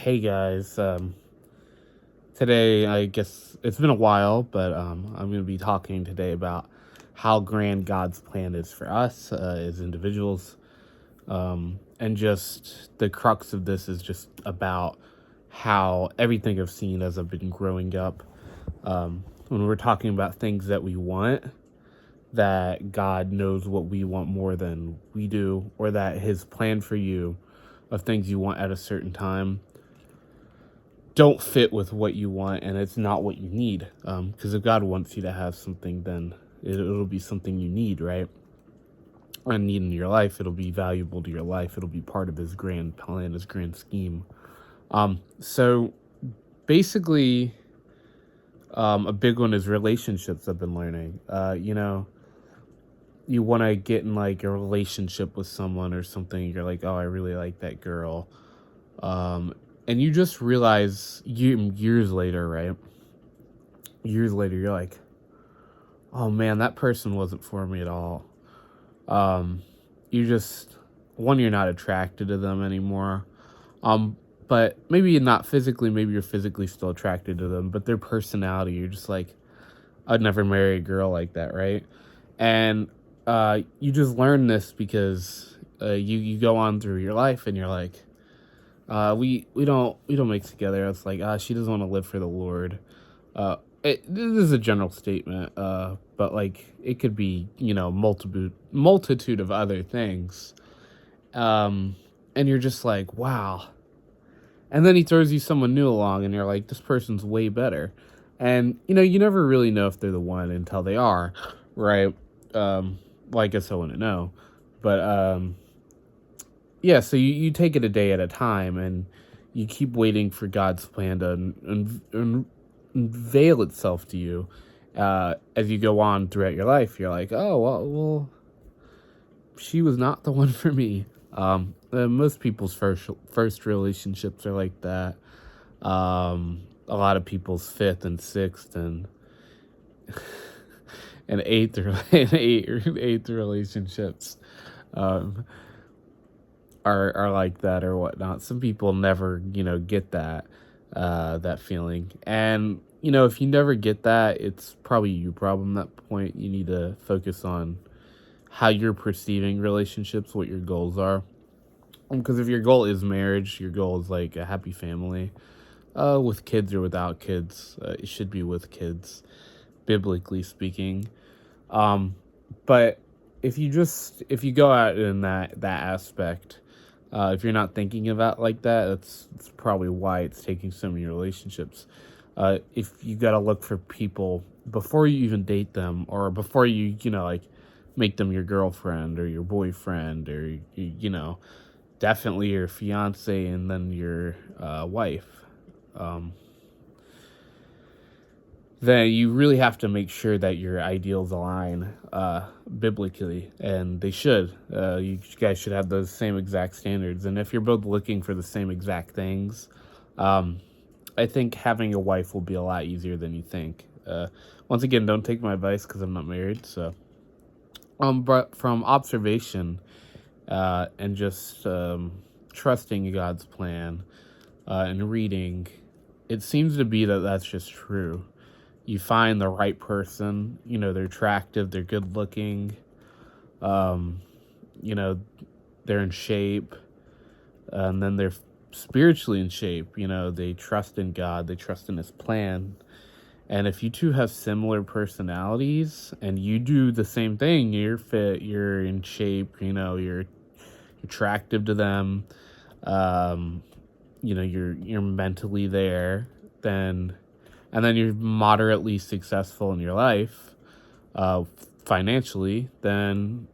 Hey guys, today I guess it's been a while, but I'm going to be talking today about how grand God's plan is for us as individuals. And just the crux of this is just about how everything I've seen as I've been growing up. When we're talking about things that we want, that God knows what we want more than we do, or that His plan for you of things you want at a certain time don't fit with what you want and it's not what you need. Because if God wants you to have something, then it'll be something you need, right? And need in your life. It'll be valuable to your life. It'll be part of His grand plan, His grand scheme. So basically, a big one is relationships. I've been learning. You want to get in like a relationship with someone or something. You're like, oh, I really like that girl. And you just realize years later, right? Years later, you're like, oh man, that person wasn't for me at all. Um, you just, one, you're not attracted to them anymore. Um, but maybe you're not physically, maybe you're physically still attracted to them, but their personality, you're just like, I'd never marry a girl like that, right? And you just learn this because you go on through your life and you're like, we don't mix together. It's like she doesn't want to live for the Lord. This is a general statement, but like it could be multitude of other things. And you're just like wow. And then he throws you someone new along, and you're like, this person's way better. And you never really know if they're the one until they are, right? Well, I guess I want to know, but yeah, so you take it a day at a time and you keep waiting for God's plan to unveil itself to you as you go on throughout your life. You're like, oh, well, she was not the one for me. Most people's first relationships are like that. A lot of people's fifth and sixth and eighth eighth relationships. Um, are like that or whatnot. Some people never, get that feeling. And, if you never get that, it's probably your problem at that point. You need to focus on how you're perceiving relationships, what your goals are. Because if your goal is marriage, your goal is like a happy family, with kids or without kids. It should be with kids, biblically speaking. Um, but if you go out in that aspect, if you're not thinking about like that, that's probably why it's taking so many relationships. If you got to look for people before you even date them, or before you like make them your girlfriend or your boyfriend, or definitely your fiance and then your wife. Um, then you really have to make sure that your ideals align biblically, and they should. You guys should have those same exact standards. And if you're both looking for the same exact things, um, I think having a wife will be a lot easier than you think. Once again, don't take my advice because I'm not married. So, but from observation and just trusting God's plan and reading, it seems to be that that's just true. You find the right person, they're attractive, they're good looking, um, you know, they're in shape, and then they're spiritually in shape, they trust in God, they trust in His plan. And if you two have similar personalities and you do the same thing, you're fit, you're in shape, you're attractive to them, um, you're mentally there, then and then you're moderately successful in your life, uh, financially, then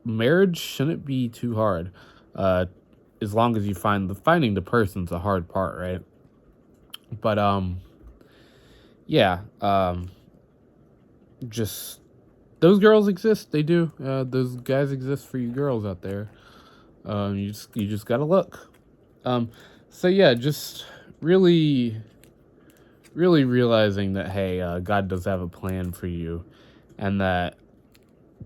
marriage shouldn't be too hard. Uh, as long as you finding the person's the hard part, right? But yeah, just those girls exist. They do. Those guys exist for you girls out there. You just gotta look. Um, so yeah, just really really realizing that hey, God does have a plan for you, and that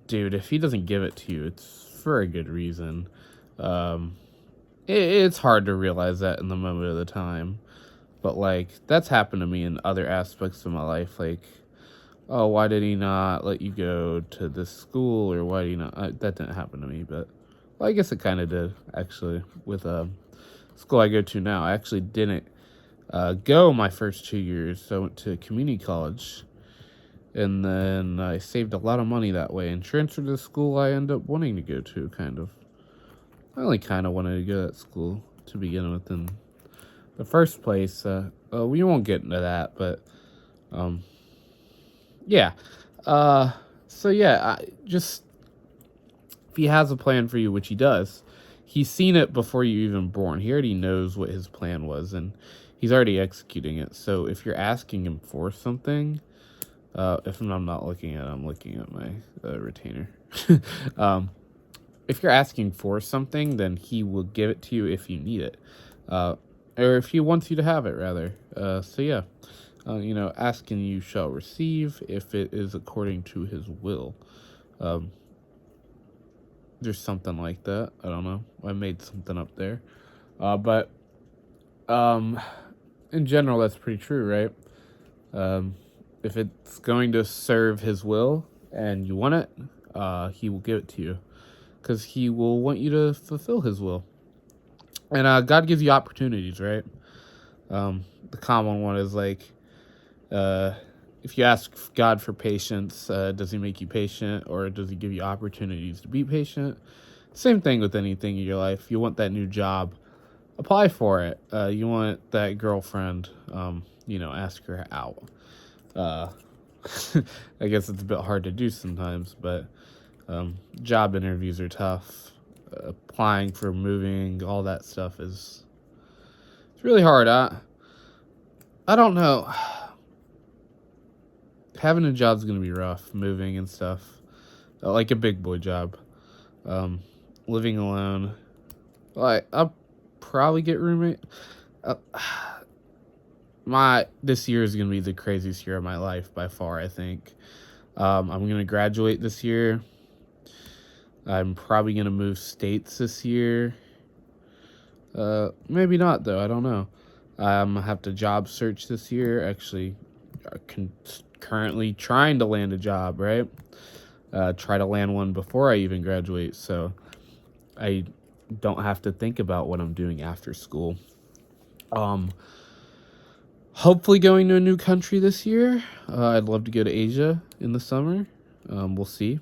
dude, if He doesn't give it to you, it's for a good reason. Um, it's hard to realize that in the moment of the time. But like that's happened to me in other aspects of my life. Like, oh, why did he not let you go to this school, or why did he not? That didn't happen to me, but well, I guess it kind of did actually with school I go to now. I actually didn't go my first 2 years. So I went to community college, and then I saved a lot of money that way and transferred to the school I end up wanting to go to. Kind of, I only kind of wanted to go to that school to begin with in the first place. We won't get into that, but um, yeah. Uh, so yeah, just if he has a plan for you, which he does, he's seen it before you even born. He already knows what his plan was, and he's already executing it. So if you're asking him for something, if I'm not looking at it, I'm looking at my retainer. um, if you're asking for something, then he will give it to you if you need it, or if he wants you to have it, rather. So yeah, ask and you shall receive if it is according to his will. Um, there's something like that. I don't know. I made something up there. But in general, that's pretty true, right? If it's going to serve his will and you want it, he will give it to you because he will want you to fulfill his will. And God gives you opportunities, right? The common one is like, if you ask God for patience, does he make you patient, or does he give you opportunities to be patient? Same thing with anything in your life. You want that new job, apply for it. You want that girlfriend, ask her out. I guess it's a bit hard to do sometimes, but job interviews are tough. Applying for moving, all that stuff it's really hard. I don't know. Having a job's gonna be rough, moving and stuff. Like a big boy job. Living alone. Like I'll probably get roommate. Uh, this year is gonna be the craziest year of my life by far. I think. I'm gonna graduate this year. I'm probably gonna move states this year. Maybe not though. I don't know. I'm gonna have to job search this year. Actually, currently trying to land a job. Right. Try to land one before I even graduate, so I don't have to think about what I'm doing after school. Hopefully going to a new country this year. I'd love to go to Asia in the summer. We'll see.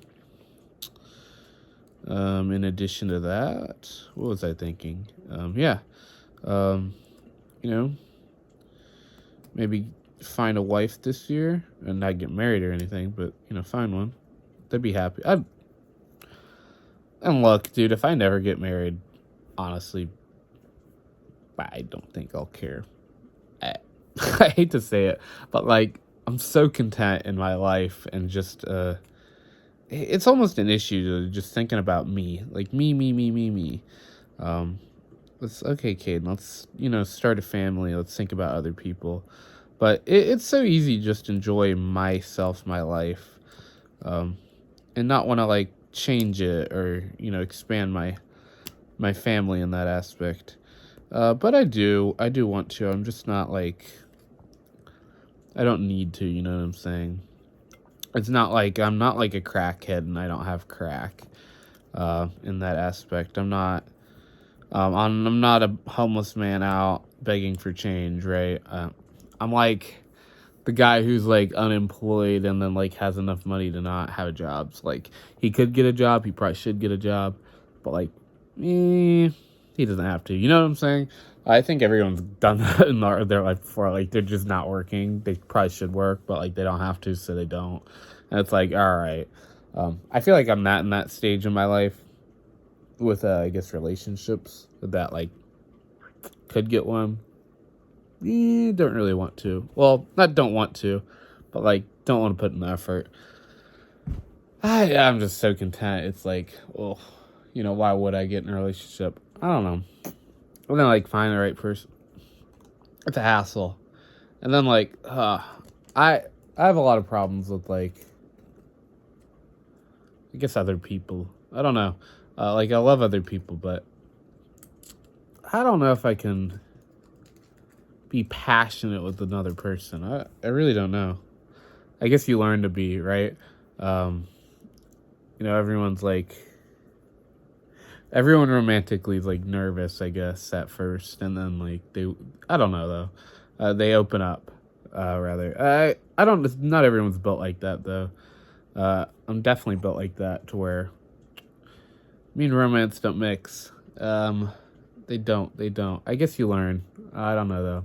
In addition to that, what was I thinking? Maybe find a wife this year and not get married or anything, but find one. They'd be happy. And look, dude, if I never get married, honestly, I don't think I'll care. I hate to say it, but like I'm so content in my life, and just it's almost an issue to just thinking about me, like me. Let's okay, Cade. Let's start a family. Let's think about other people, but it's so easy to just enjoy myself, my life, and not want to like change it or expand my family in that aspect. But I do want to. I'm just not like, I don't need to, you know what I'm saying? It's not like I'm not like a crackhead and I don't have crack in that aspect. I'm not a homeless man out begging for change, right? I'm like the guy who's like unemployed and then like has enough money to not have jobs. Like he could get a job, he probably should get a job, but like he doesn't have to. You know what I'm saying? I think everyone's done that in their life before. Like they're just not working. They probably should work, but like they don't have to, so they don't. And it's like, all right. I feel like I'm not in that stage in my life with I guess relationships that like could get one. Don't really want to. Well, not don't want to, but like don't want to put in the effort. I'm just so content. It's like, oh, why would I get in a relationship? I don't know. I'm gonna like find the right person. It's a hassle. And then like, I have a lot of problems with like, I guess other people. I don't know. Like I love other people, but I don't know if I can be passionate with another person. I really don't know. I guess you learn to be, right? Um, everyone's like, everyone romantically is like nervous, I guess, at first. And then, like, I don't know though. They open up, rather. I don't, not everyone's built like that though. I'm definitely built like that to where me and romance don't mix. They don't. I guess you learn. I don't know though.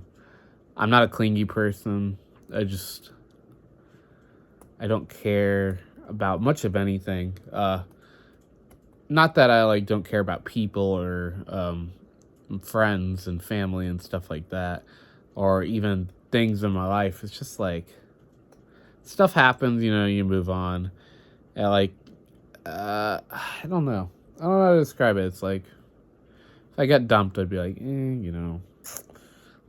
I'm not a clingy person. I just, I don't care about much of anything. Not that I like don't care about people or friends and family and stuff like that, or even things in my life. It's just like stuff happens, you move on. And like, I don't know. I don't know how to describe it. It's like if I got dumped, I'd be like,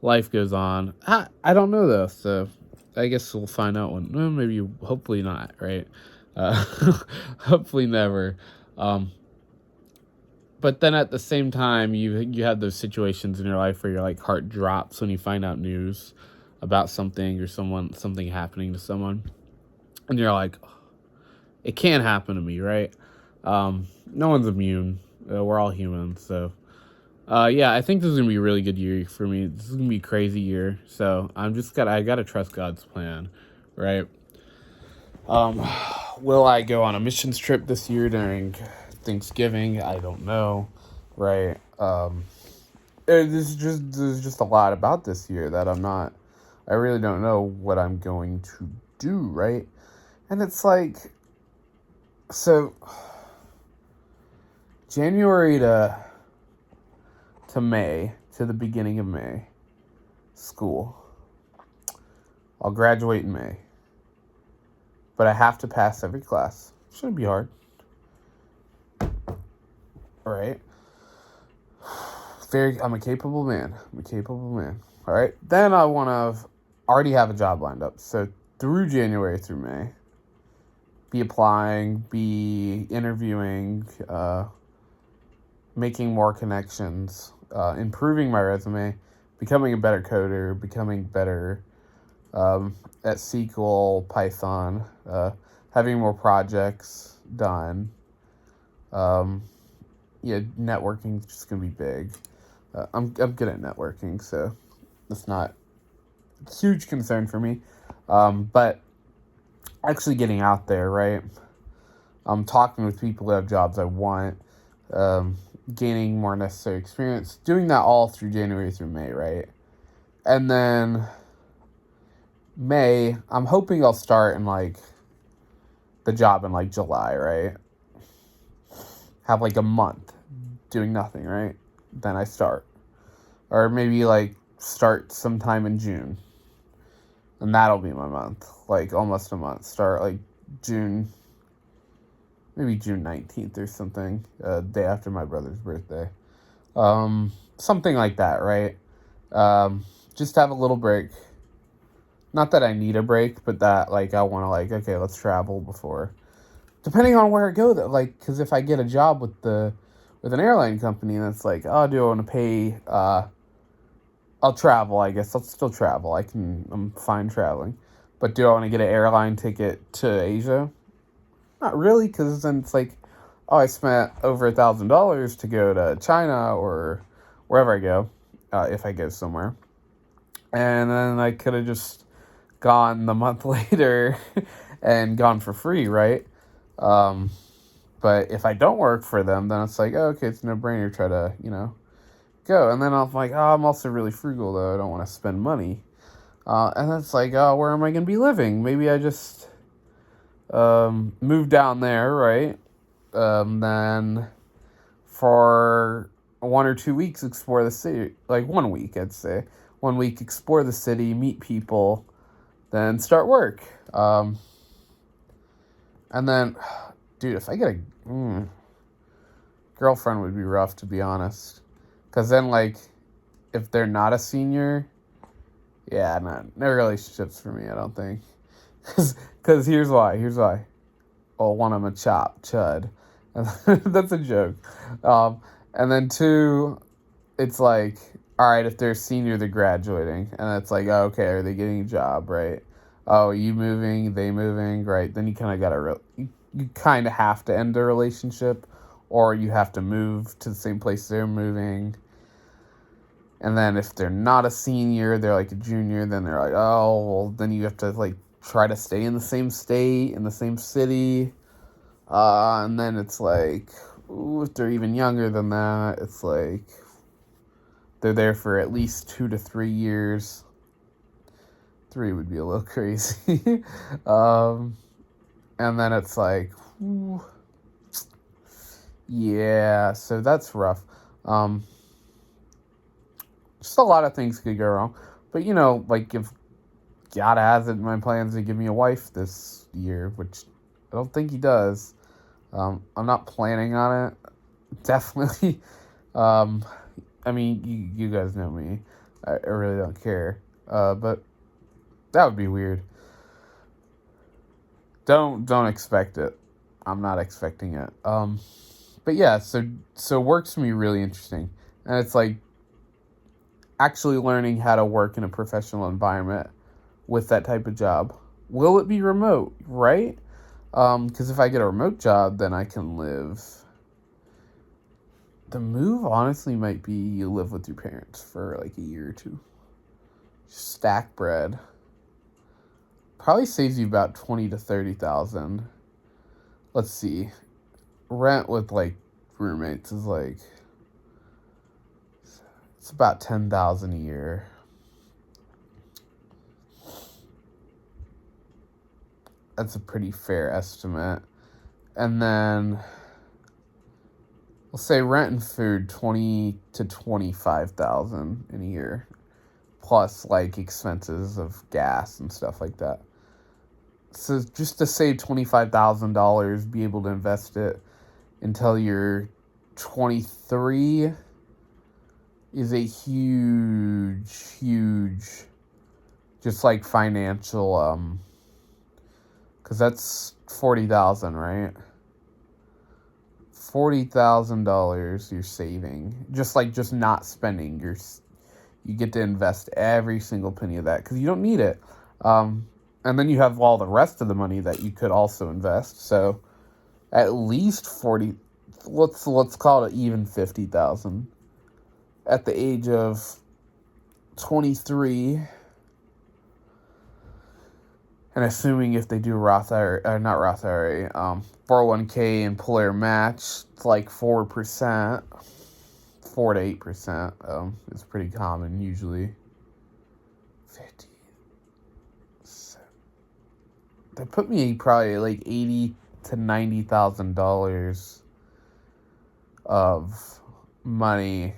life goes on. I don't know though, so I guess we'll find out when. Well, maybe, hopefully not, right? Uh, hopefully never. But then at the same time, you have those situations in your life where your like heart drops when you find out news about something or something happening to someone, and you're like, it can't happen to me, right? No one's immune. We're all humans, so yeah, I think this is gonna be a really good year for me. This is gonna be a crazy year, so I gotta trust God's plan, right? Um, will I go on a missions trip this year during Thanksgiving? I don't know, right? There's just a lot about this year that I really don't know what I'm going to do, right? And it's like, so January to May, to the beginning of May, school. I'll graduate in May. But I have to pass every class. Shouldn't be hard. Alright. I'm a capable man. Alright. Then I want to already have a job lined up. So through January through May, be applying, be interviewing, making more connections, improving my resume, becoming a better coder, becoming better at SQL, Python, having more projects done. Networking is just gonna be big. I'm good at networking, so that's not a huge concern for me. But actually getting out there, right? I'm talking with people who have jobs I want, gaining more necessary experience, doing that all through January through May, right? And then May, I'm hoping I'll start in like the job in like July, right? Have like a month doing nothing, right? Then I start. Or maybe like start sometime in June. And that'll be my month. Like almost a month. Start like maybe June 19th or something. Day after my brother's birthday. Something like that, right? Just have a little break. Not that I need a break, but that like I want to like, okay, let's travel before. Depending on where I go though, like, because if I get a job with an airline company and it's like, oh, do I want to pay, I'll travel, I guess. I'll still travel. I'm fine traveling. But do I want to get an airline ticket to Asia? Not really, because then it's like, oh, I spent over $1,000 to go to China or wherever I go, if I go somewhere. And then I could have just gone the month later and gone for free, right? But if I don't work for them, then it's like, oh, okay, it's no brainer. Try to, go. And then I'm like, oh, I'm also really frugal though. I don't want to spend money. And then it's like, oh, where am I going to be living? Maybe I just, move down there, right? Then for 1 or 2 weeks, explore the city. Like 1 week, I'd say. 1 week, explore the city, meet people, then start work. And then, dude, if I get a girlfriend would be rough, to be honest. Because then, like, if they're not a senior, yeah, no relationships for me, I don't think. Because here's why. Well, one, I'm a chud. That's a joke. And then two, it's like, all right, if they're a senior, they're graduating, and it's like, oh, okay, are they getting a job, right? Oh, you moving, they moving, right? Then you kind of got to you kind of have to end a relationship, or you have to move to the same place they're moving. And then if they're not a senior, they're like a junior, then they're like, oh, well, then you have to like try to stay in the same state, in the same city. And then it's like, ooh, if they're even younger than that, it's like they're there for at least 2 to 3 years. 3 would be a little crazy. And then it's like, ooh, yeah, so that's rough. Just a lot of things could go wrong. But, like if God has it in my plans to give me a wife this year, which I don't think he does. I'm not planning on it. Definitely. I mean, you guys know me. I really don't care. But that would be weird. Don't expect it. I'm not expecting it. But yeah, so work's gonna be really interesting. And it's like actually learning how to work in a professional environment with that type of job. Will it be remote, right? Because if I get a remote job, then I can live. The move, honestly, might be you live with your parents for like a year or two. Stack bread. Probably saves you about 20 to 30,000. Let's see. Rent with like roommates is like it's about 10,000 a year. That's a pretty fair estimate. And then we'll say rent and food 20 to 25,000 in a year, plus like expenses of gas and stuff like that. So just to save $25,000, be able to invest it until you're 23 is a huge, just like financial, because that's 40,000, right? $40,000 you're saving, just not spending. You get to invest every single penny of that because you don't need it. And then you have all the rest of the money that you could also invest. So at least 40, let's call it even 50,000 at the age of 23. And assuming if they do Roth IRA, not Roth IRA, 401k employer match, it's like 4%, 4 to 8%. It's pretty common usually. 50. That put me probably like $80,000 to $90,000 of money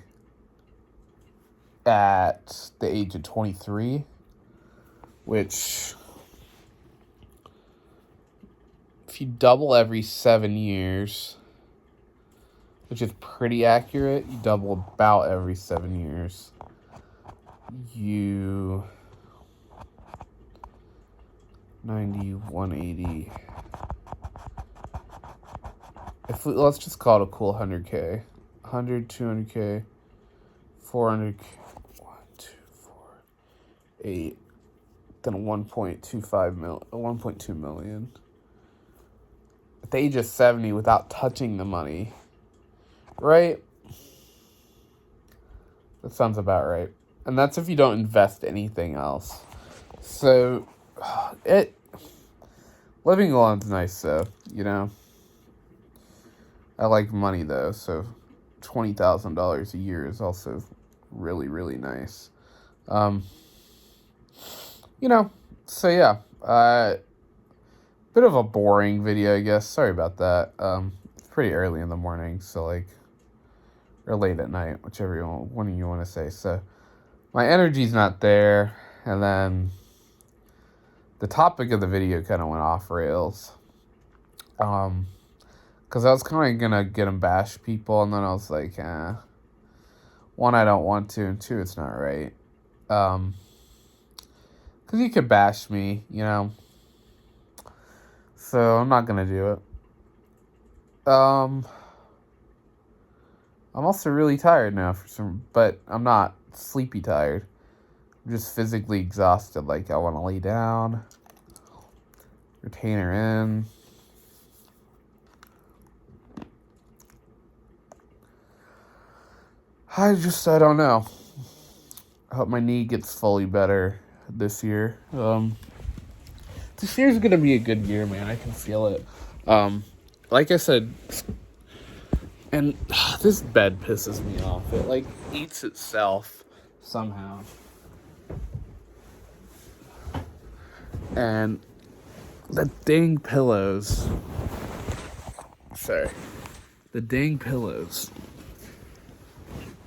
at the age of 23, which if you double every 7 years, which is pretty accurate, you double about every 7 years, you 90, 180. Let's just call it a cool 100K. 100, 200K, 400K, 1, 2, 4, 8, then 1.2 million. At the age of 70 without touching the money. Right? That sounds about right. And that's if you don't invest anything else. So living alone's nice though, I like money though, so $20,000 a year is also really, really nice. So yeah, bit of a boring video, I guess. Sorry about that. It's pretty early in the morning, so or late at night, whichever one you want to say. So my energy's not there, and then the topic of the video kind of went off rails. Because I was kind of gonna get them bash people, and then I was like, one, I don't want to, and two, it's not right. Because you could bash me, so I'm not gonna do it. I'm also really tired now but I'm not sleepy tired. I'm just physically exhausted. Like, I want to lay down, retainer in. I don't know. I hope my knee gets fully better this year. This year's gonna be a good year, man. I can feel it. Like I said, and this bed pisses me off. It like eats itself somehow. And the dang pillows. Sorry. The dang pillows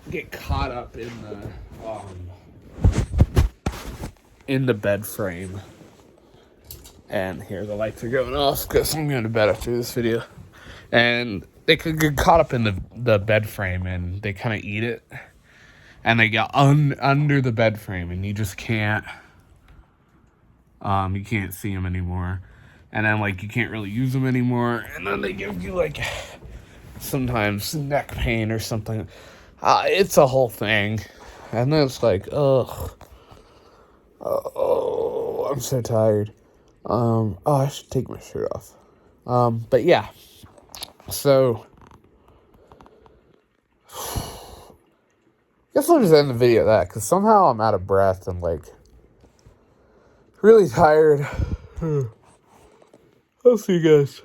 get caught up in the bed frame. And here, the lights are going off because I'm going to bed after this video. And they could get caught up in the bed frame, and they kind of eat it. And they get under the bed frame, and you just can't, you can't see them anymore. And then, like, you can't really use them anymore. And then they give you, like, sometimes neck pain or something. It's a whole thing. And then it's like, ugh. Oh, I'm so tired. I should take my shirt off. But yeah. So, guess I'll just end the video at that, because somehow I'm out of breath and, like, really tired. I'll see you guys.